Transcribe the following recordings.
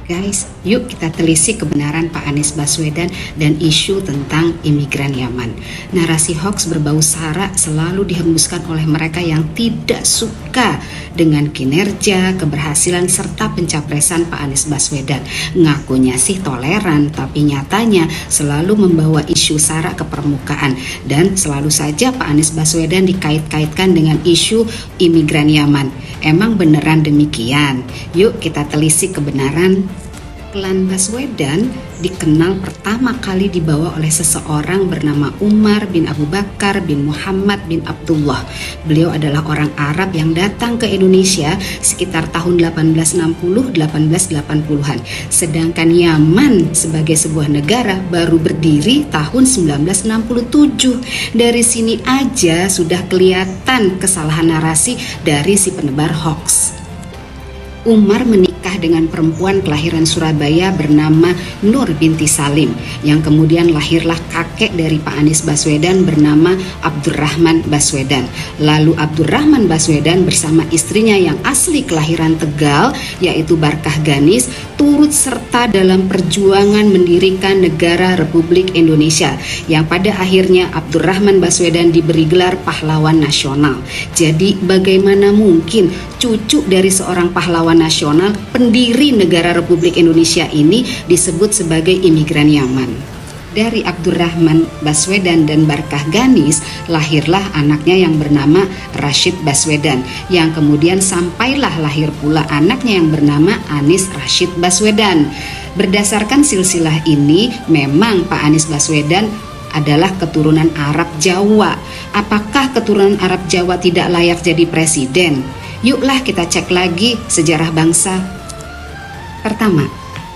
Guys, yuk kita telisik kebenaran Pak Anies Baswedan dan isu tentang imigran Yaman. Narasi hoaks berbau sara selalu dihembuskan oleh mereka yang tidak suka dengan kinerja, keberhasilan, serta pencapresan Pak Anies Baswedan. Ngakunya sih toleran, tapi nyatanya selalu membawa isu sara ke permukaan. Dan selalu saja Pak Anies Baswedan dikait-kaitkan dengan isu imigran Yaman. Emang beneran demikian? Yuk kita telisik kebenaran. Klan Baswedan dikenal pertama kali dibawa oleh seseorang bernama Umar bin Abu Bakar bin Muhammad bin Abdullah. Beliau adalah orang Arab yang datang ke Indonesia sekitar tahun 1860-1880-an. Sedangkan Yaman sebagai sebuah negara baru berdiri tahun 1967. Dari sini aja sudah kelihatan kesalahan narasi dari si penebar hoax. Umar menikah dengan perempuan kelahiran Surabaya bernama Nur binti Salim, yang kemudian lahirlah kakek dari Pak Anies Baswedan bernama Abdurrahman Baswedan. Lalu Abdurrahman Baswedan bersama istrinya yang asli kelahiran Tegal, yaitu Barkah Ganis, turut serta dalam perjuangan mendirikan negara Republik Indonesia, yang pada akhirnya Abdurrahman Baswedan diberi gelar pahlawan nasional. Jadi bagaimana mungkin cucu dari seorang pahlawan nasional, pendiri negara Republik Indonesia ini disebut sebagai imigran Yaman? Dari Abdurrahman Baswedan dan Barkah Ganis lahirlah anaknya yang bernama Rashid Baswedan, yang kemudian sampailah lahir pula anaknya yang bernama Anies Rashid Baswedan. Berdasarkan silsilah ini, memang Pak Anies Baswedan adalah keturunan Arab Jawa. Apakah keturunan Arab Jawa tidak layak jadi presiden? Yuklah kita cek lagi sejarah bangsa. Pertama,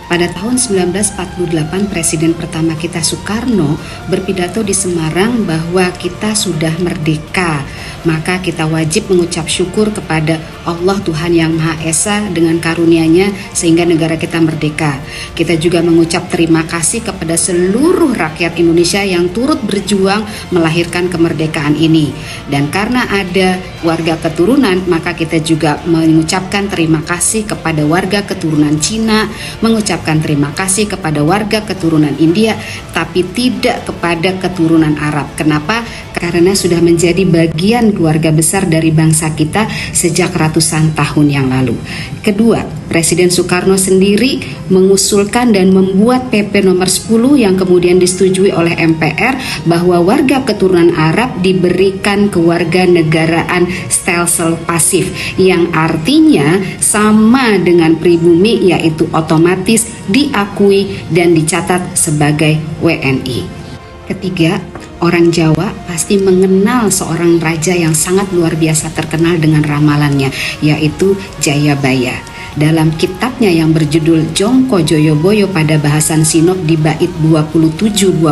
pada tahun 1948 Presiden pertama kita Soekarno berpidato di Semarang bahwa kita sudah merdeka. Maka kita wajib mengucap syukur kepada Allah Tuhan Yang Maha Esa dengan karunia-Nya sehingga negara kita merdeka. Kita juga mengucap terima kasih kepada seluruh rakyat Indonesia yang turut berjuang melahirkan kemerdekaan ini. Dan karena ada warga keturunan, maka kita juga mengucapkan terima kasih kepada warga keturunan Cina, mengucapkan terima kasih kepada warga keturunan India, tapi tidak kepada keturunan Arab. Kenapa? Karena sudah menjadi bagian keluarga besar dari bangsa kita sejak ratusan tahun yang lalu. Kedua, Presiden Soekarno sendiri mengusulkan dan membuat PP nomor 10 yang kemudian disetujui oleh MPR bahwa warga keturunan Arab diberikan kewarganegaraan stelsel pasif, yang artinya sama dengan pribumi, yaitu otomatis diakui dan dicatat sebagai WNI. Ketiga, orang Jawa pasti mengenal seorang raja yang sangat luar biasa terkenal dengan ramalannya, yaitu Jayabaya. Dalam kitabnya yang berjudul Jongko Joyoboyo pada bahasan Sinop di bait 27-28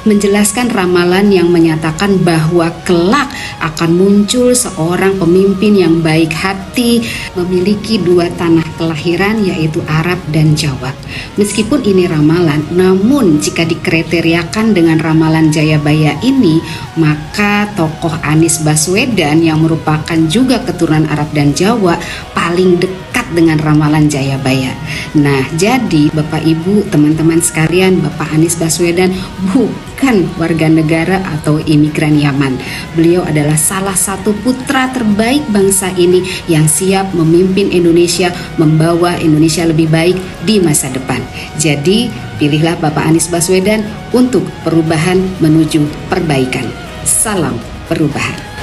menjelaskan ramalan yang menyatakan bahwa kelak akan muncul seorang pemimpin yang baik hati, memiliki dua tanah kelahiran yaitu Arab dan Jawa. Meskipun ini ramalan, namun jika dikriteriakan dengan ramalan Jayabaya ini, maka tokoh Anies Baswedan yang merupakan juga keturunan Arab dan Jawa paling dekat dengan ramalan Jayabaya. Nah, jadi Bapak Ibu, teman-teman sekalian, Bapak Anies Baswedan bukan warga negara atau imigran Yaman. Beliau adalah salah satu putra terbaik bangsa ini yang siap memimpin Indonesia, membawa Indonesia lebih baik di masa depan. Jadi, pilihlah Bapak Anies Baswedan untuk perubahan menuju perbaikan. Salam perubahan.